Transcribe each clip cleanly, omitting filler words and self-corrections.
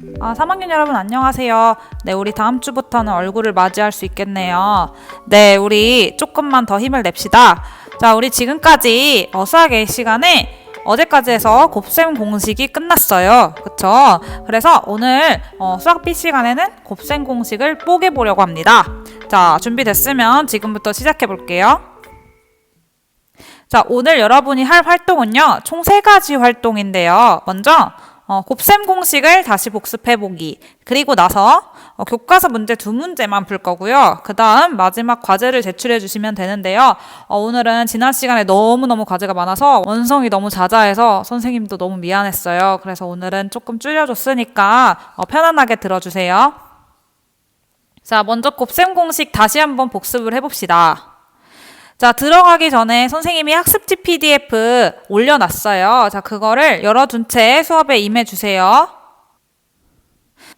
3학년 여러분 안녕하세요. 네, 우리 다음 주부터는 얼굴을 맞이할 수 있겠네요. 네, 우리 조금만 더 힘을 냅시다. 자, 우리 지금까지 수학 A 시간에 어제까지 해서 곱셈 공식이 끝났어요. 그쵸? 그래서 오늘 수학 B 시간에는 곱셈 공식을 뽀개보려고 합니다. 자, 준비됐으면 지금부터 시작해 볼게요. 자, 오늘 여러분이 할 활동은요, 총 3가지 활동인데요. 먼저 곱셈 공식을 다시 복습해보기, 그리고 나서 교과서 문제 2문제만 풀 거고요. 그 다음 마지막 과제를 제출해 주시면 되는데요. 오늘은 지난 시간에 너무너무 과제가 많아서 원성이 너무 자자해서 선생님도 너무 미안했어요. 그래서 오늘은 조금 줄여줬으니까 편안하게 들어주세요. 자, 먼저 곱셈 공식 다시 한번 복습을 해봅시다. 자, 들어가기 전에 선생님이 학습지 PDF 올려놨어요. 자, 그거를 열어둔 채 수업에 임해주세요.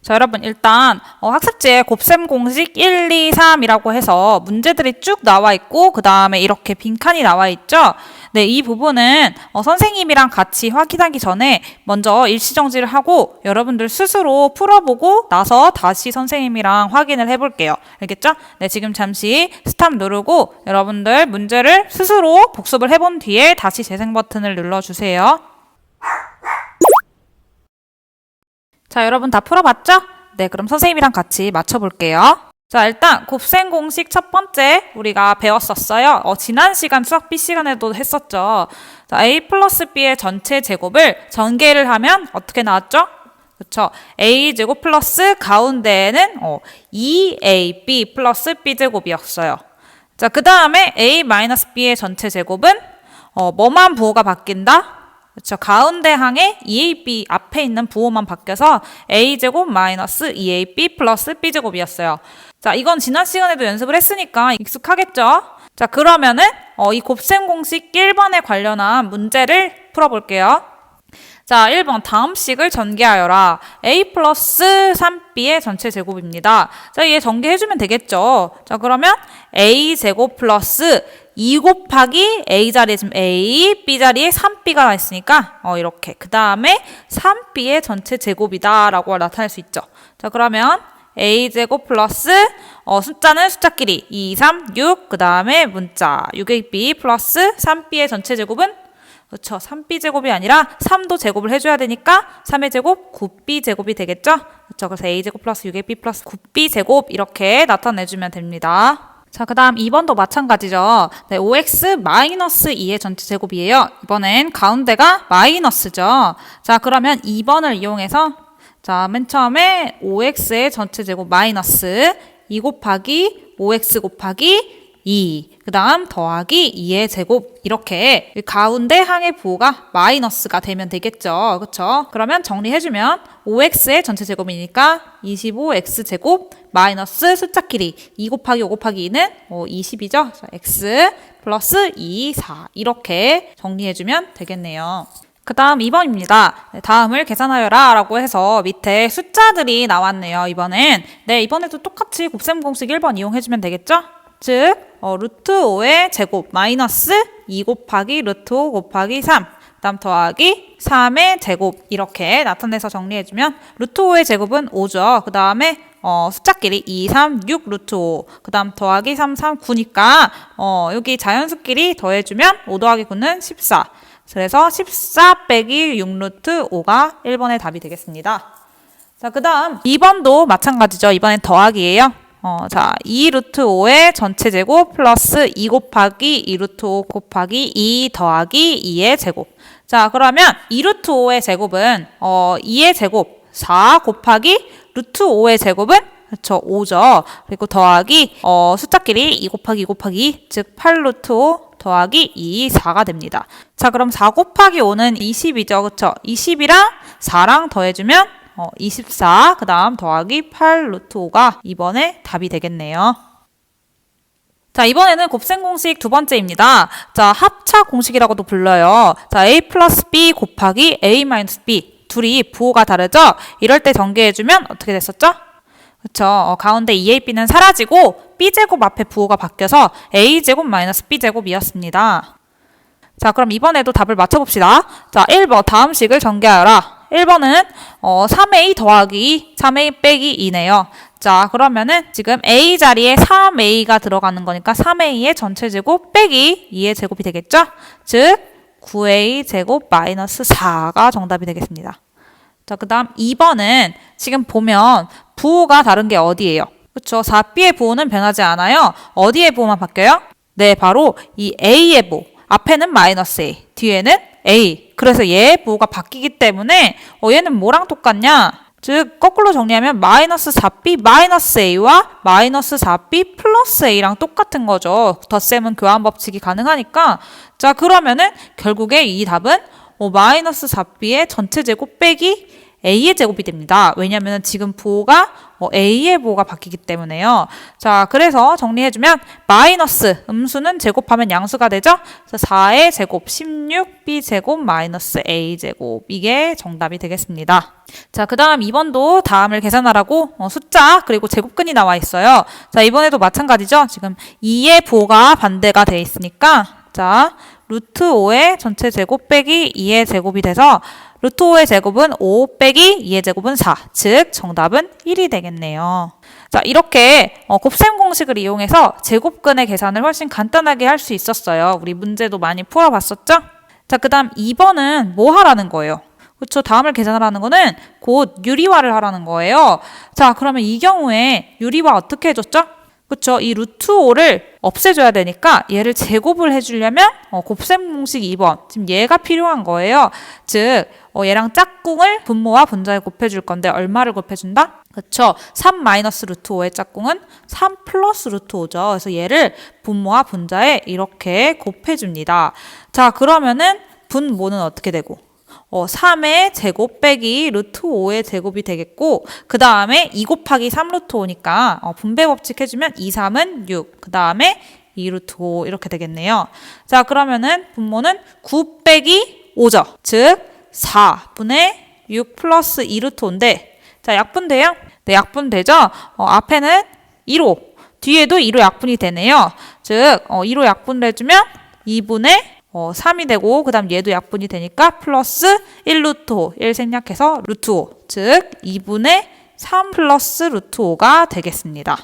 자, 여러분 일단 학습지에 곱셈 공식 1, 2, 3이라고 해서 문제들이 쭉 나와 있고 그 다음에 이렇게 빈칸이 나와 있죠. 네, 이 부분은 선생님이랑 같이 확인하기 전에 먼저 일시정지를 하고 여러분들 스스로 풀어보고 나서 다시 선생님이랑 확인을 해볼게요. 알겠죠? 네, 지금 잠시 스탑 누르고 여러분들 문제를 스스로 복습을 해본 뒤에 다시 재생 버튼을 눌러주세요. 자, 여러분 다 풀어봤죠? 네, 그럼 선생님이랑 같이 맞춰볼게요. 자, 일단 곱셈 공식 첫 번째 우리가 배웠었어요. 지난 시간 수학 B 시간에도 했었죠. 자, A 플러스 B의 전체 제곱을 전개를 하면 어떻게 나왔죠? 그쵸? A제곱 플러스 가운데에는 2AB 플러스 B제곱이었어요. 자, 그 다음에 A 마이너스 B의 전체 제곱은 뭐만 부호가 바뀐다? 그렇죠. 가운데 항에 2AB 앞에 있는 부호만 바뀌어서 A제곱 마이너스 2AB 플러스 B제곱이었어요. 자, 이건 지난 시간에도 연습을 했으니까 익숙하겠죠? 자, 그러면은 이 곱셈 공식 1번에 관련한 문제를 풀어볼게요. 자, 1번 다음 식을 전개하여라. A 플러스 3B의 전체 제곱입니다. 자, 얘 전개해주면 되겠죠? 자, 그러면 A제곱 플러스 2 곱하기 A 자리에 지금 A, B 자리에 3B가 나 있으니까 이렇게. 그 다음에 3B의 전체 제곱이다 라고 나타낼 수 있죠. 자, 그러면 A제곱 플러스 숫자는 숫자끼리 2, 3, 6, 그 다음에 문자 6AB 플러스 3B의 전체 제곱은 그렇죠. 3B 제곱이 아니라 3도 제곱을 해줘야 되니까 3의 제곱 9B 제곱이 되겠죠. 그렇죠. 그래서 A제곱 플러스 6AB 플러스 9B 제곱 이렇게 나타내주면 됩니다. 자, 그 다음 2번도 마찬가지죠. 네, 5x 마이너스 2의 전체 제곱이에요. 이번엔 가운데가 마이너스죠. 자, 그러면 2번을 이용해서 자, 맨 처음에 5x의 전체 제곱 마이너스 2 곱하기 5x 곱하기 2, 그 다음 더하기 2의 제곱 이렇게 가운데 항의 부호가 마이너스가 되면 되겠죠. 그렇죠? 그러면 정리해주면 5x의 전체 제곱이니까 25x 제곱 마이너스 숫자끼리 2 곱하기 5 곱하기 2는 20이죠. x 플러스 2, 4 이렇게 정리해주면 되겠네요. 그 다음 2번입니다. 네, 다음을 계산하여라 라고 해서 밑에 숫자들이 나왔네요. 이번엔. 네, 이번에도 똑같이 곱셈 공식 1번 이용해주면 되겠죠? 즉 루트 5의 제곱 마이너스 2 곱하기 루트 5 곱하기 3 그 다음 더하기 3의 제곱 이렇게 나타내서 정리해주면 루트 5의 제곱은 5죠. 그 다음에 숫자끼리 2, 3, 6 루트 5 그 다음 더하기 3, 3, 9니까 여기 자연수끼리 더해주면 5 더하기 9는 14 그래서 14 빼기 6 루트 5가 1번의 답이 되겠습니다. 자, 그 다음 2번도 마찬가지죠. 이번엔 더하기예요. 자, 2 루트 5의 전체 제곱 플러스 2 곱하기 2 루트 5 곱하기 2 더하기 2의 제곱. 자, 그러면 2 루트 5의 제곱은 2의 제곱 4 곱하기 루트 5의 제곱은 그렇죠, 5죠. 그리고 더하기 숫자끼리 2 곱하기 2 곱하기 2, 즉 8 루트 5 더하기 2, 4가 됩니다. 자, 그럼 4 곱하기 5는 20이죠. 그렇죠? 20이랑 4랑 더해주면 24, 그 다음 더하기 8 루트 5가 이번에 답이 되겠네요. 자, 이번에는 곱셈 공식 두 번째입니다. 자, 합차 공식이라고도 불러요. 자, A 플러스 B 곱하기 A 마이너스 B. 둘이 부호가 다르죠? 이럴 때 전개해주면 어떻게 됐었죠? 그쵸. 가운데 2AB는 사라지고 B제곱 앞에 부호가 바뀌어서 A제곱 마이너스 B제곱이었습니다. 자, 그럼 이번에도 답을 맞춰봅시다. 자, 1번 다음 식을 전개하여라. 1번은 3a 더하기 3a 빼기 2네요. 자, 그러면은 지금 a 자리에 3a가 들어가는 거니까 3a의 전체 제곱 빼기 2의 제곱이 되겠죠? 즉 9a 제곱 마이너스 4가 정답이 되겠습니다. 자, 그 다음 2번은 지금 보면 부호가 다른 게 어디예요? 그쵸? 4b의 부호는 변하지 않아요. 어디의 부호만 바뀌어요? 네, 바로 이 a의 부호. 앞에는 마이너스 a, 뒤에는 a. 그래서 얘의 부호가 바뀌기 때문에 얘는 뭐랑 똑같냐? 즉 거꾸로 정리하면 마이너스 4b 마이너스 a와 마이너스 4b 플러스 a랑 똑같은 거죠. 덧셈은 교환 법칙이 가능하니까. 자, 그러면은 결국에 이 답은 마이너스 4b의 전체 제곱 빼기 a의 제곱이 됩니다. 왜냐하면 지금 부호가 a의 부호가 바뀌기 때문에요. 자, 그래서 정리해주면 마이너스 음수는 제곱하면 양수가 되죠. 그래서 4의 제곱 16b 제곱 마이너스 a 제곱 이게 정답이 되겠습니다. 자, 그 다음 2번도 다음을 계산하라고 숫자 그리고 제곱근이 나와 있어요. 자, 이번에도 마찬가지죠. 지금 2의 부호가 반대가 돼 있으니까 자, 루트 5의 전체 제곱 빼기 2의 제곱이 돼서 루트 5의 제곱은 5 빼기 2의 제곱은 4. 즉 정답은 1이 되겠네요. 자, 이렇게 곱셈 공식을 이용해서 제곱근의 계산을 훨씬 간단하게 할 수 있었어요. 우리 문제도 많이 풀어봤었죠? 자, 그 다음 2번은 뭐 하라는 거예요? 그렇죠. 다음을 계산하라는 거는 곧 유리화를 하라는 거예요. 자, 그러면 이 경우에 유리화 어떻게 해줬죠? 그쵸. 이 루트 5를 없애줘야 되니까 얘를 제곱을 해주려면 곱셈 공식 2번. 지금 얘가 필요한 거예요. 즉 얘랑 짝꿍을 분모와 분자에 곱해줄 건데 얼마를 곱해준다? 그쵸. 3 마이너스 루트 5의 짝꿍은 3 플러스 루트 5죠. 그래서 얘를 분모와 분자에 이렇게 곱해줍니다. 자, 그러면은 분모는 어떻게 되고? 3의 제곱 빼기 루트 5의 제곱이 되겠고 그 다음에 2 곱하기 3 루트 5니까 분배 법칙 해주면 2, 3은 6, 그 다음에 2 루트 5 이렇게 되겠네요. 자, 그러면은 분모는 9 빼기 5죠. 즉 4분의 6 플러스 2 루트 5인데 자, 약분돼요? 네, 약분되죠? 앞에는 2로 뒤에도 2로 약분이 되네요. 즉 2로 약분을 해주면 2분의 3이 되고 그 다음 얘도 약분이 되니까 플러스 1 루트 5 1 생략해서 루트 5 즉 2분의 3 플러스 루트 5가 되겠습니다.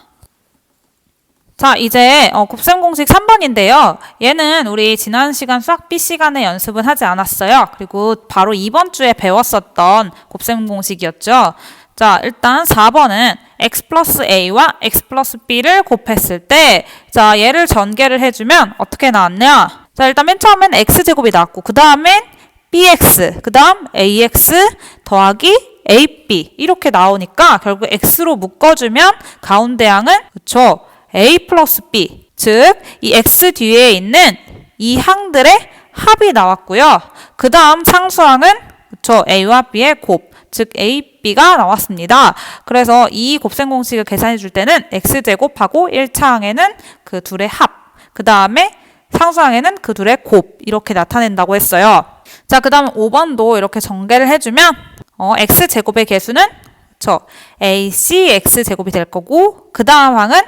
자, 이제 곱셈 공식 3번인데요. 얘는 우리 지난 시간 수학 B 시간에 연습은 하지 않았어요. 그리고 바로 이번 주에 배웠었던 곱셈 공식이었죠. 자, 일단 4번은 x 플러스 a와 x 플러스 b를 곱했을 때 자, 얘를 전개를 해주면 어떻게 나왔냐? 자, 일단 맨 처음엔 x제곱이 나왔고 그 다음엔 bx, 그 다음 ax 더하기 ab 이렇게 나오니까 결국 x로 묶어주면 가운데 양은 그쵸 a 플러스 b 즉 이 x 뒤에 있는 이 항들의 합이 나왔고요. 그 다음 상수항은 그쵸 a와 b의 곱 즉 a, b가 나왔습니다. 그래서 이 곱셈 공식을 계산해 줄 때는 x제곱하고 1차 항에는 그 둘의 합, 그 다음에 상수항에는 그 둘의 곱 이렇게 나타낸다고 했어요. 자, 그 다음 5번도 이렇게 전개를 해주면 x제곱의 개수는 그쵸 ac x제곱이 될 거고 그 다음 항은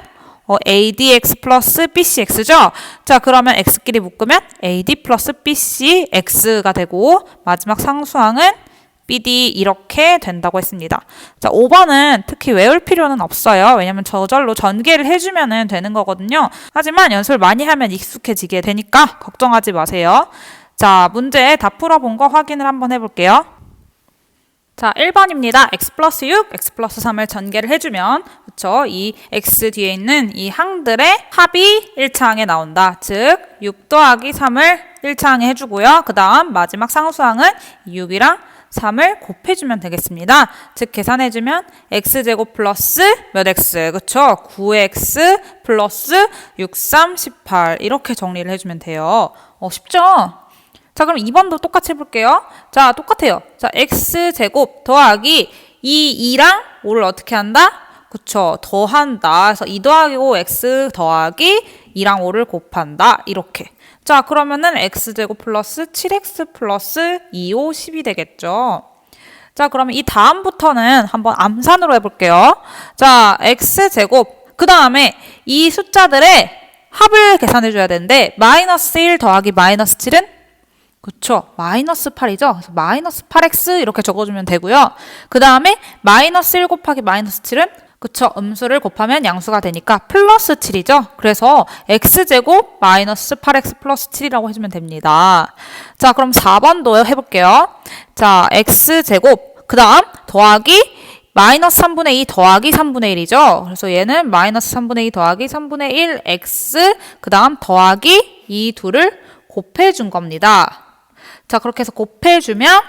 adx 플러스 bcx죠. 자, 그러면 x끼리 묶으면 ad 플러스 bcx가 되고 마지막 상수항은 bd 이렇게 된다고 했습니다. 자, 5번은 특히 외울 필요는 없어요. 왜냐면 저절로 전개를 해주면 되는 거거든요. 하지만 연습을 많이 하면 익숙해지게 되니까 걱정하지 마세요. 자, 문제 다 풀어본 거 확인을 한번 해볼게요. 자, 1번입니다. x 플러스 6, x 플러스 3을 전개를 해주면 그쵸? 이 x 뒤에 있는 이 항들의 합이 1차 항에 나온다. 즉 6 더하기 3을 1차 항에 해주고요. 그 다음 마지막 상수항은 6이랑 3을 곱해주면 되겠습니다. 즉 계산해주면 x제곱 플러스 몇 x 그쵸? 9x 플러스 6, 3, 18 이렇게 정리를 해주면 돼요. 쉽죠? 자, 그럼 2번도 똑같이 해볼게요. 자, 똑같아요. 자, x제곱 더하기 2랑 5를 어떻게 한다? 그쵸? 더한다. 그래서 2 더하기 5 x 더하기 2랑 5를 곱한다. 이렇게. 자, 그러면은 x제곱 플러스 7x 플러스 2, 5, 10이 되겠죠. 자, 그러면 이 다음부터는 한번 암산으로 해볼게요. 자, x제곱. 그 다음에 이 숫자들의 합을 계산해줘야 되는데 마이너스 1 더하기 마이너스 7은 그쵸. 마이너스 8이죠. 그래서 마이너스 8x 이렇게 적어주면 되고요. 그 다음에 마이너스 1 곱하기 마이너스 7은 그쵸. 음수를 곱하면 양수가 되니까 플러스 7이죠. 그래서 x제곱 마이너스 8x 플러스 7이라고 해주면 됩니다. 자, 그럼 4번도 해볼게요. 자, x제곱 그 다음 더하기 마이너스 3분의 2 더하기 3분의 1이죠. 그래서 얘는 마이너스 3분의 2 더하기 3분의 1 x 그 다음 더하기 이 둘을 곱해준 겁니다. 자, 그렇게 해서 곱해주면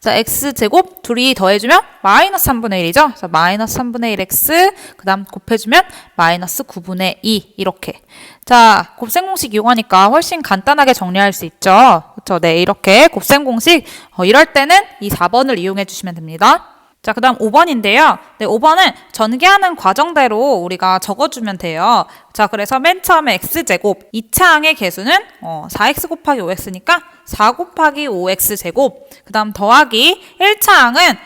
자, x제곱 둘이 더해주면 마이너스 3분의 1이죠. 그래서 마이너스 3분의 1x 그 다음 곱해주면 마이너스 9분의 2 이렇게. 자, 곱셈 공식 이용하니까 훨씬 간단하게 정리할 수 있죠. 그렇죠? 네, 이렇게 곱셈 공식 이럴 때는 이 4번을 이용해 주시면 됩니다. 자, 그 다음 5번인데요. 네, 5번은 전개하는 과정대로 우리가 적어주면 돼요. 자, 그래서 맨 처음에 x제곱, 2차항의 개수는 4x 곱하기 5x니까 4 곱하기 5x 제곱, 그 다음 더하기 1차항은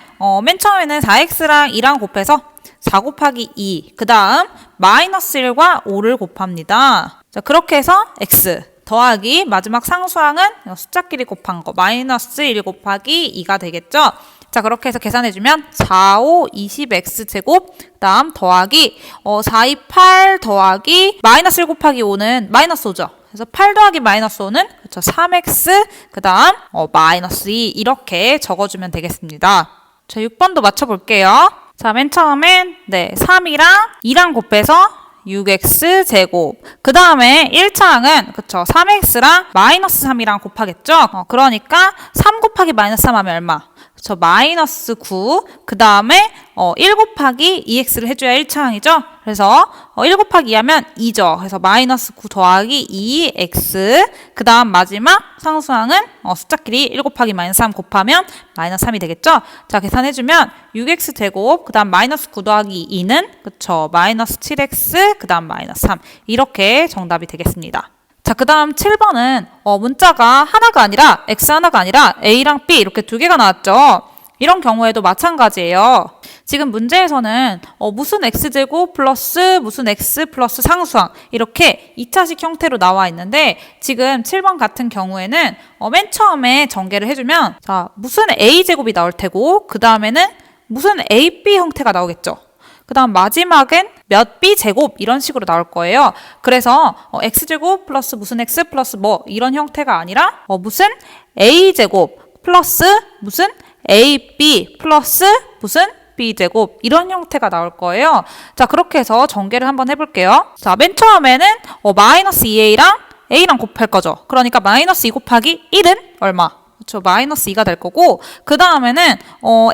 맨 처음에는 4x랑 2랑 곱해서 4 곱하기 2, 그 다음 마이너스 1과 5를 곱합니다. 자, 그렇게 해서 x 더하기 마지막 상수항은 숫자끼리 곱한 거 마이너스 1 곱하기 2가 되겠죠. 자, 그렇게 해서 계산해주면 4, 5, 20x제곱 그 다음 더하기 4, 2, 8 더하기 마이너스 1 곱하기 5는 마이너스 5죠. 그래서 8 더하기 마이너스 5는 그렇죠. 3x 그 다음 마이너스 2 이렇게 적어주면 되겠습니다. 자, 6번도 맞춰볼게요. 자, 맨 처음엔 네 3이랑 2랑 곱해서 6x 제곱. 그 다음에 1차항은 그쵸 3x랑 마이너스 3이랑 곱하겠죠. 그러니까 3 곱하기 마이너스 3 하면 얼마? 그쵸 마이너스 9. 그 다음에 1 곱하기 2x를 해줘야 1차항이죠. 그래서 1 곱하기 2 하면 2죠. 그래서 마이너스 9 더하기 2x. 그 다음 마지막 상수항은 숫자끼리 1 곱하기 마이너스 3 곱하면 마이너스 3이 되겠죠. 자, 계산해주면 6x 제곱 그 다음 마이너스 9 더하기 2는 그쵸 마이너스 7x 그 다음 마이너스 3 이렇게 정답이 되겠습니다. 자, 그 다음 7번은 문자가 하나가 아니라 x 하나가 아니라 a랑 b 이렇게 두 개가 나왔죠. 이런 경우에도 마찬가지예요. 지금 문제에서는 무슨 x제곱 플러스 무슨 x 플러스 상수항 이렇게 2차식 형태로 나와 있는데 지금 7번 같은 경우에는 맨 처음에 전개를 해주면 자 무슨 a제곱이 나올 테고 그 다음에는 무슨 ab 형태가 나오겠죠. 그 다음 마지막엔 몇 b제곱 이런 식으로 나올 거예요. 그래서 x제곱 플러스 무슨 x 플러스 뭐 이런 형태가 아니라 무슨 a제곱 플러스 무슨 ab 플러스 무슨 b제곱 이런 형태가 나올 거예요. 자, 그렇게 해서 전개를 한번 해볼게요. 자, 맨 처음에는 마이너스 2a랑 a랑 곱할 거죠. 그러니까 마이너스 2 곱하기 1은 얼마? 그렇죠. 마이너스 2가 될 거고 그 다음에는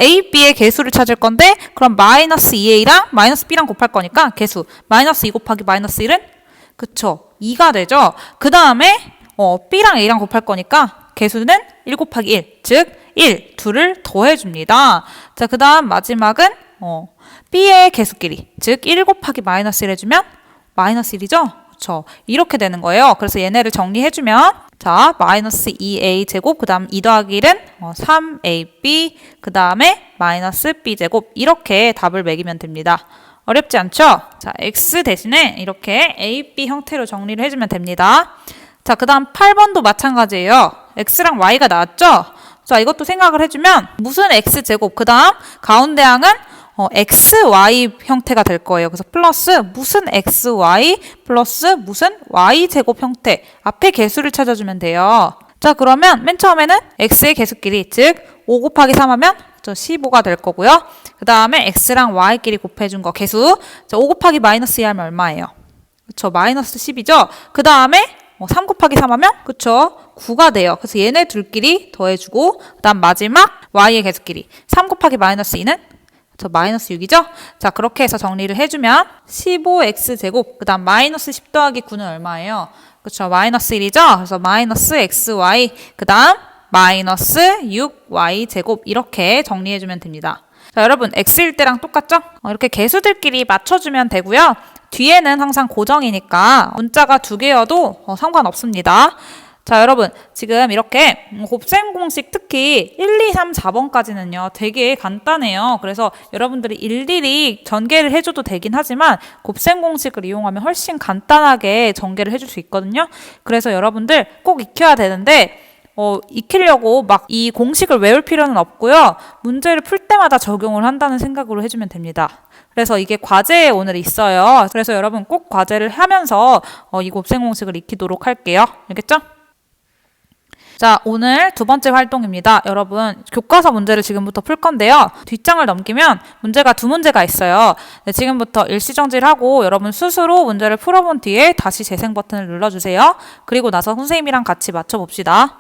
a, b의 개수를 찾을 건데 그럼 마이너스 2a랑 마이너스 b랑 곱할 거니까 개수 마이너스 2 곱하기 마이너스 1은 그쵸 2가 되죠. 그 다음에 b랑 a랑 곱할 거니까 개수는 1 곱하기 1 즉 1, 둘을 더해줍니다. 자, 그 다음 마지막은 b의 개수끼리 즉 1 곱하기 마이너스 1 해주면 마이너스 1이죠. 그쵸 이렇게 되는 거예요. 그래서 얘네를 정리해주면 자, 마이너스 2a 제곱, 그 다음 2 더하기 1은 3ab, 그 다음에 마이너스 b제곱 이렇게 답을 매기면 됩니다. 어렵지 않죠? 자, x 대신에 이렇게 a, b 형태로 정리를 해주면 됩니다. 자, 그 다음 8번도 마찬가지예요. x랑 y가 나왔죠? 자, 이것도 생각을 해주면 무슨 x제곱, 그 다음 가운데 항은 xy 형태가 될 거예요. 그래서 플러스 무슨 xy 플러스 무슨 y제곱 형태 앞에 개수를 찾아주면 돼요. 자, 그러면 맨 처음에는 x의 개수끼리 즉 5 곱하기 3 하면 15가 될 거고요. 그 다음에 x랑 y끼리 곱해준 거 개수 자, 5 곱하기 마이너스 2 하면 얼마예요? 그쵸 마이너스 10이죠. 그 다음에 3 곱하기 3 하면 그쵸 9가 돼요. 그래서 얘네 둘끼리 더해주고 그 다음 마지막 y의 개수끼리 3 곱하기 마이너스 2는 저 마이너스 6이죠? 자, 그렇게 해서 정리를 해주면 15x제곱 그 다음 마이너스 10 더하기 9는 얼마예요? 그쵸 마이너스 1이죠? 그래서 마이너스 xy 그 다음 마이너스 6y제곱 이렇게 정리해주면 됩니다. 자, 여러분 x일 때랑 똑같죠? 이렇게 개수들끼리 맞춰주면 되고요. 뒤에는 항상 고정이니까 문자가 두 개여도 상관없습니다. 자, 여러분 지금 이렇게 곱셈 공식 특히 1, 2, 3, 4번까지는요 되게 간단해요. 그래서 여러분들이 일일이 전개를 해줘도 되긴 하지만 곱셈 공식을 이용하면 훨씬 간단하게 전개를 해줄 수 있거든요. 그래서 여러분들 꼭 익혀야 되는데 익히려고 막 이 공식을 외울 필요는 없고요. 문제를 풀 때마다 적용을 한다는 생각으로 해주면 됩니다. 그래서 이게 과제에 오늘 있어요. 그래서 여러분 꼭 과제를 하면서 이 곱셈 공식을 익히도록 할게요. 알겠죠? 자, 오늘 두 번째 활동입니다. 여러분, 교과서 문제를 지금부터 풀 건데요. 뒷장을 넘기면 문제가 두 문제가 있어요. 네, 지금부터 일시정지를 하고 여러분 스스로 문제를 풀어본 뒤에 다시 재생 버튼을 눌러주세요. 그리고 나서 선생님이랑 같이 맞춰봅시다.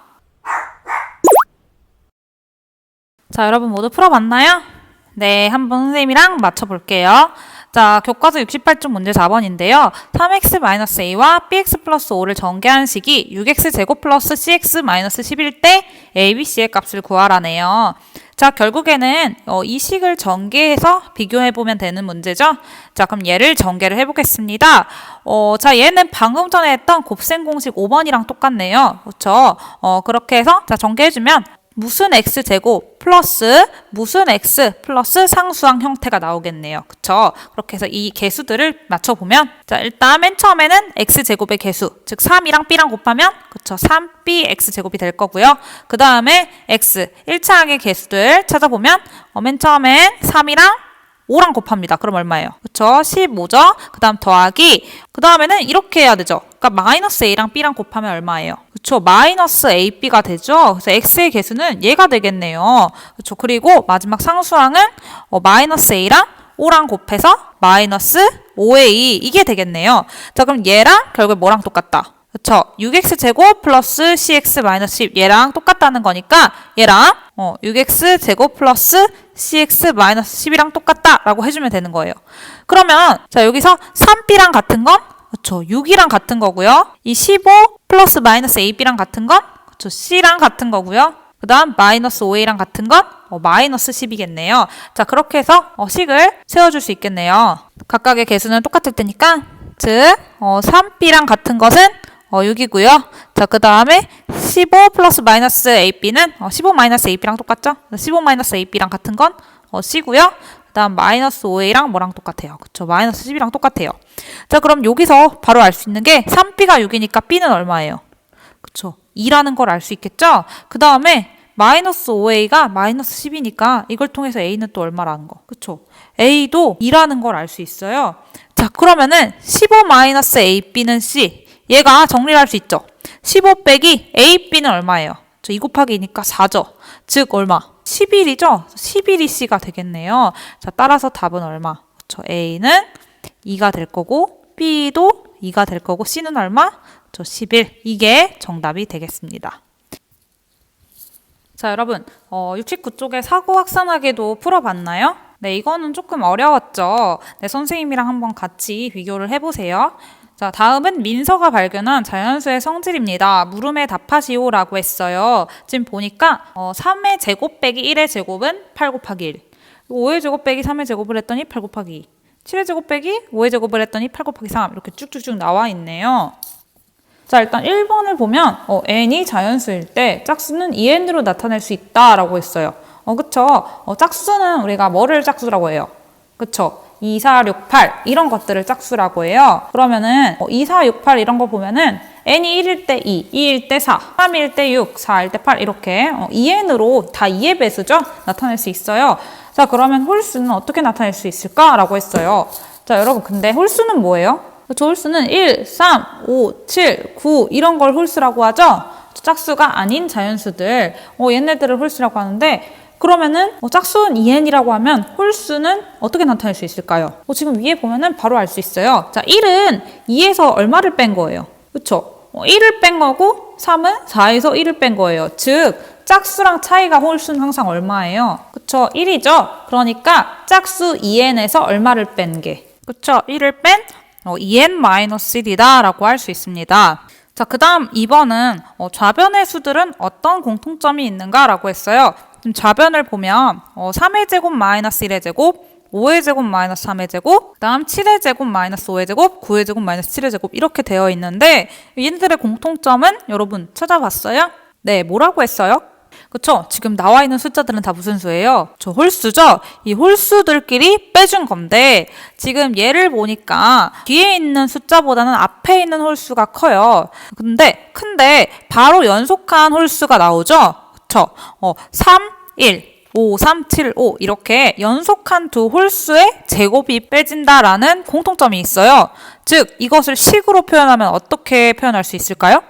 자, 여러분 모두 풀어봤나요? 네, 한번 선생님이랑 맞춰볼게요. 자, 교과서 68쪽 문제 4번인데요. 3x-a와 bx 플러스 5를 전개한 식이 6x제곱 플러스 cx-11 때 a, b, c의 값을 구하라네요. 자, 결국에는 이 식을 전개해서 비교해보면 되는 문제죠. 자, 그럼 얘를 전개를 해보겠습니다. 자, 얘는 방금 전에 했던 곱셈 공식 5번이랑 똑같네요. 그렇죠? 그렇게 해서 자, 전개해주면 무슨 x제곱 플러스 무슨 x 플러스 상수항 형태가 나오겠네요. 그쵸? 그렇게 해서 이 개수들을 맞춰보면 자, 일단 맨 처음에는 x제곱의 개수, 즉 3이랑 b랑 곱하면 그쵸? 3b x제곱이 될 거고요. 그 다음에 x, 1차항의 개수들 찾아보면 맨 처음엔 3이랑 5랑 곱합니다. 그럼 얼마예요? 그쵸? 15죠? 그 다음 더하기, 그 다음에는 이렇게 해야 되죠. 그러니까 마이너스 a랑 b랑 곱하면 얼마예요? 그쵸? 마이너스 ab가 되죠? 그래서 x의 개수는 얘가 되겠네요. 그쵸? 그리고 마지막 상수항은 마이너스 a랑 5랑 곱해서 마이너스 5a 이게 되겠네요. 자, 그럼 얘랑 결국 뭐랑 똑같다? 그쵸? 6x제곱 플러스 cx-10 얘랑 똑같다는 거니까 얘랑 6x제곱 플러스 cx-10이랑 똑같다라고 해주면 되는 거예요. 그러면 자, 여기서 3b랑 같은 건 그쵸? 6이랑 같은 거고요. 이 15 플러스 마이너스 ab랑 같은 건 그쵸? c랑 같은 거고요. 그 다음 마이너스 5a랑 같은 건 마이너스 10이겠네요. 자, 그렇게 해서 식을 세워줄 수 있겠네요. 각각의 개수는 똑같을 테니까 즉 3b랑 같은 것은 6이고요. 자, 그 다음에 15 플러스 마이너스 ab는 15 마이너스 ab랑 똑같죠? 15 마이너스 ab랑 같은 건 c고요. 그 다음 마이너스 5a랑 뭐랑 똑같아요? 그쵸? 마이너스 10이랑 똑같아요. 자, 그럼 여기서 바로 알 수 있는 게 3b가 6이니까 b는 얼마예요? 그쵸? 2라는 걸 알 수 있겠죠? 그 다음에 마이너스 5a가 마이너스 10이니까 이걸 통해서 a는 또 얼마라는 거? 그쵸? a도 2라는 걸 알 수 있어요. 자, 그러면은 15 마이너스 ab는 c 얘가 정리를 할 수 있죠. 15 빼기 AB는 얼마예요? 2 곱하기 2니까 4죠. 즉 얼마? 11이죠. 11이 C가 되겠네요. 자, 따라서 답은 얼마? 그렇죠. A는 2가 될 거고 B도 2가 될 거고 C는 얼마? 11. 이게 정답이 되겠습니다. 자, 여러분 69쪽에 사고 확산하기도 풀어봤나요? 네, 이거는 조금 어려웠죠. 네, 선생님이랑 한번 같이 비교를 해보세요. 자, 다음은 민서가 발견한 자연수의 성질입니다. 물음에 답하시오라고 했어요. 지금 보니까 3의 제곱 빼기 1의 제곱은 8 곱하기 1. 5의 제곱 빼기 3의 제곱을 했더니 8 곱하기 2. 7의 제곱 빼기 5의 제곱을 했더니 8 곱하기 3. 이렇게 쭉쭉쭉 나와 있네요. 자, 일단 1번을 보면 n이 자연수일 때 짝수는 2n으로 나타낼 수 있다라고 했어요. 그쵸? 짝수는 우리가 뭐를 짝수라고 해요? 그쵸? 2, 4, 6, 8 이런 것들을 짝수라고 해요. 그러면은 2, 4, 6, 8 이런 거 보면은 n이 1일 때 2, 2일 때 4, 3일 때 6, 4일 때 8 이렇게 2n으로 다 2의 배수죠? 나타낼 수 있어요. 자, 그러면 홀수는 어떻게 나타낼 수 있을까라고 했어요. 자, 여러분 근데 홀수는 뭐예요? 저 홀수는 1, 3, 5, 7, 9 이런 걸 홀수라고 하죠? 짝수가 아닌 자연수들 얘네들을 홀수라고 하는데 그러면은 짝수는 2n이라고 하면 홀수는 어떻게 나타낼 수 있을까요? 지금 위에 보면은 바로 알 수 있어요. 자, 1은 2에서 얼마를 뺀 거예요? 그쵸? 1을 뺀 거고 3은 4에서 1을 뺀 거예요. 즉 짝수랑 차이가 홀수는 항상 얼마예요? 그쵸? 1이죠? 그러니까 짝수 2n에서 얼마를 뺀 게? 그쵸? 1을 뺀 2n-1이다 라고 할 수 있습니다. 자, 그 다음 2번은 좌변의 수들은 어떤 공통점이 있는가 라고 했어요. 지금 좌변을 보면 3의 제곱 마이너스 1의 제곱, 5의 제곱 마이너스 3의 제곱, 그 다음 7의 제곱 마이너스 5의 제곱, 9의 제곱 마이너스 7의 제곱 이렇게 되어 있는데 얘네들의 공통점은 여러분 찾아봤어요? 네, 뭐라고 했어요? 그쵸? 지금 나와 있는 숫자들은 다 무슨 수예요? 저 홀수죠? 이 홀수들끼리 빼준 건데 지금 얘를 보니까 뒤에 있는 숫자보다는 앞에 있는 홀수가 커요. 근데 바로 연속한 홀수가 나오죠? 그쵸? 3, 1, 5, 3, 7, 5 이렇게 연속한 두 홀수의 제곱이 빼진다라는 공통점이 있어요. 즉 이것을 식으로 표현하면 어떻게 표현할 수 있을까요?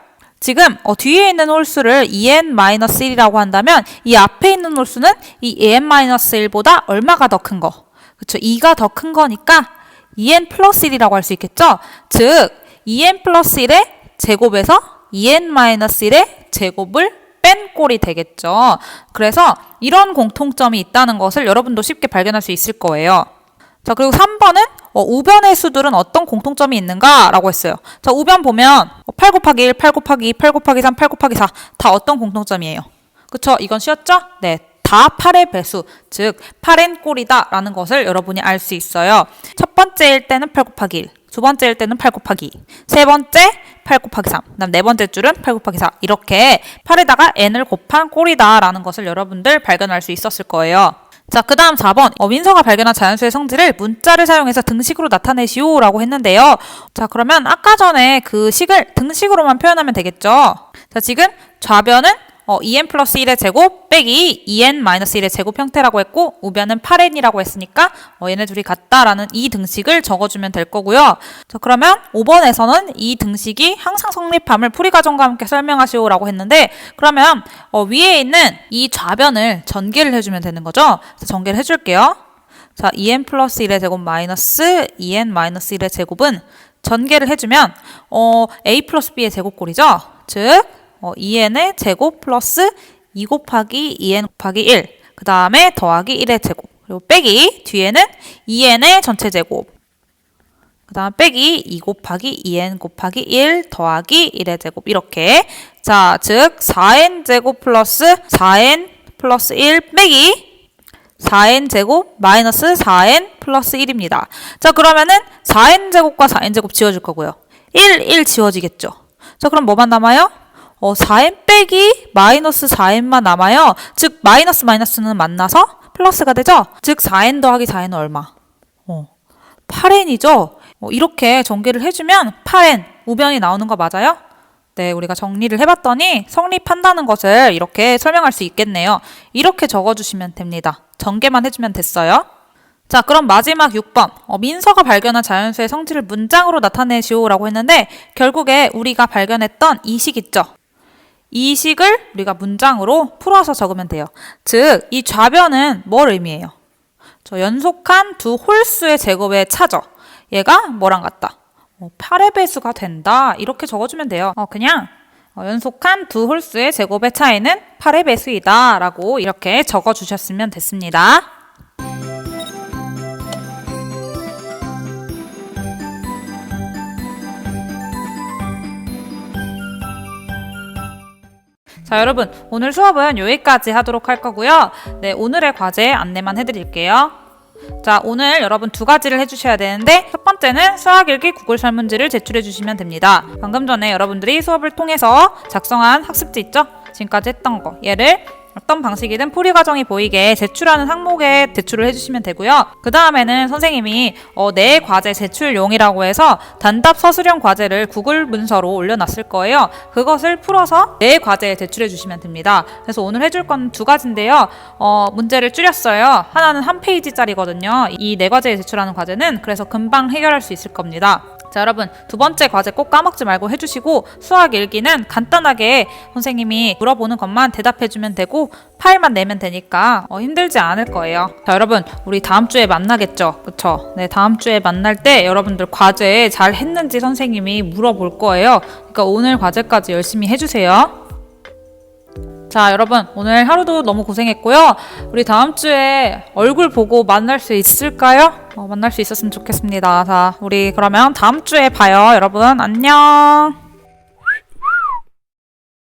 지금 뒤에 있는 홀수를 2n-1이라고 한다면 이 앞에 있는 홀수는 이 2n-1보다 얼마가 더 큰 거? 그쵸? 2가 더 큰 거니까 2n 플러스 1이라고 할 수 있겠죠? 즉 2n 플러스 1의 제곱에서 2n-1의 제곱을 뺀 꼴이 되겠죠. 그래서 이런 공통점이 있다는 것을 여러분도 쉽게 발견할 수 있을 거예요. 자, 그리고 3번은 우변의 수들은 어떤 공통점이 있는가? 라고 했어요. 자, 우변 보면 8 곱하기 1, 8 곱하기 2, 8 곱하기 3, 8 곱하기 4 다 어떤 공통점이에요? 그쵸? 이건 쉬웠죠? 네. 다 8의 배수, 즉 8n 꼴이다 라는 것을 여러분이 알 수 있어요. 첫 번째일 때는 8 곱하기 1, 두 번째일 때는 8 곱하기 2, 세 번째 8 곱하기 3, 그다음 네 번째 줄은 8 곱하기 4 이렇게 8에다가 n을 곱한 꼴이다 라는 것을 여러분들 발견할 수 있었을 거예요. 자, 그 다음 4번 민서가 발견한 자연수의 성질을 문자를 사용해서 등식으로 나타내시오 라고 했는데요. 자, 그러면 아까 전에 그 식을 등식으로만 표현하면 되겠죠. 자, 지금 좌변은 2n 플러스 1의 제곱 빼기 2n-1의 제곱 형태라고 했고 우변은 8n이라고 했으니까 얘네 둘이 같다라는 이 등식을 적어주면 될 거고요. 자, 그러면 5번에서는 이 등식이 항상 성립함을 풀이 과정과 함께 설명하시오 라고 했는데 그러면 위에 있는 이 좌변을 전개를 해주면 되는 거죠. 그래서 전개를 해줄게요. 자, 2n 플러스 1의 제곱 마이너스 2n-1의 제곱은 전개를 해주면 a 플러스 b의 제곱꼴이죠. 즉 2n의 제곱 플러스 2 곱하기 2n 곱하기 1, 그 다음에 더하기 1의 제곱, 그리고 빼기 뒤에는 2n의 전체 제곱, 그 다음 빼기 2 곱하기 2n 곱하기 1 더하기 1의 제곱 이렇게. 자, 즉 4n 제곱 플러스 4n 플러스 1 빼기 4n 제곱 마이너스 4n 플러스 1입니다. 자, 그러면은 4n 제곱과 4n 제곱 지워줄 거고요. 1 지워지겠죠. 자, 그럼 뭐만 남아요? 4n 빼기 마이너스 4n만 남아요. 즉 마이너스는 만나서 플러스가 되죠. 즉 4n 더하기 4n은 얼마? 8n이죠. 이렇게 전개를 해주면 8n 우변이 나오는 거 맞아요? 네, 우리가 정리를 해봤더니 성립한다는 것을 이렇게 설명할 수 있겠네요. 이렇게 적어주시면 됩니다. 전개만 해주면 됐어요. 자, 그럼 마지막 6번 민서가 발견한 자연수의 성질을 문장으로 나타내시오 라고 했는데 결국에 우리가 발견했던 이 식 있죠? 이 식을 우리가 문장으로 풀어서 적으면 돼요. 즉, 이 좌변은 뭘 의미해요? 저 연속한 두 홀수의 제곱의 차죠. 얘가 뭐랑 같다? 8의 배수가 된다. 이렇게 적어주면 돼요. 그냥 연속한 두 홀수의 제곱의 차이는 8의 배수이다 라고 이렇게 적어주셨으면 됐습니다. 자, 여러분 오늘 수업은 여기까지 하도록 할 거고요. 네, 오늘의 과제 안내만 해드릴게요. 자, 오늘 여러분 두 가지를 해주셔야 되는데 첫 번째는 수학 일기 구글 설문지를 제출해 주시면 됩니다. 방금 전에 여러분들이 수업을 통해서 작성한 학습지 있죠? 지금까지 했던 거 얘를 어떤 방식이든 풀이 과정이 보이게 제출하는 항목에 제출을 해주시면 되고요. 그 다음에는 선생님이 내 과제 제출용이라고 해서 단답 서술형 과제를 구글 문서로 올려놨을 거예요. 그것을 풀어서 내 과제에 제출해 주시면 됩니다. 그래서 오늘 해줄 건 두 가지인데요. 문제를 줄였어요. 하나는 한 페이지짜리거든요. 이 내 과제에 제출하는 과제는 그래서 금방 해결할 수 있을 겁니다. 자, 여러분 두 번째 과제 꼭 까먹지 말고 해주시고 수학 일기는 간단하게 선생님이 물어보는 것만 대답해주면 되고 파일만 내면 되니까 힘들지 않을 거예요. 자, 여러분 우리 다음 주에 만나겠죠? 그쵸? 네, 다음 주에 만날 때 여러분들 과제 잘 했는지 선생님이 물어볼 거예요. 그러니까 오늘 과제까지 열심히 해주세요. 자, 여러분 오늘 하루도 너무 고생했고요. 우리 다음 주에 얼굴 보고 만날 수 있을까요? 만날 수 있었으면 좋겠습니다. 자, 우리 그러면 다음 주에 봐요. 여러분 안녕.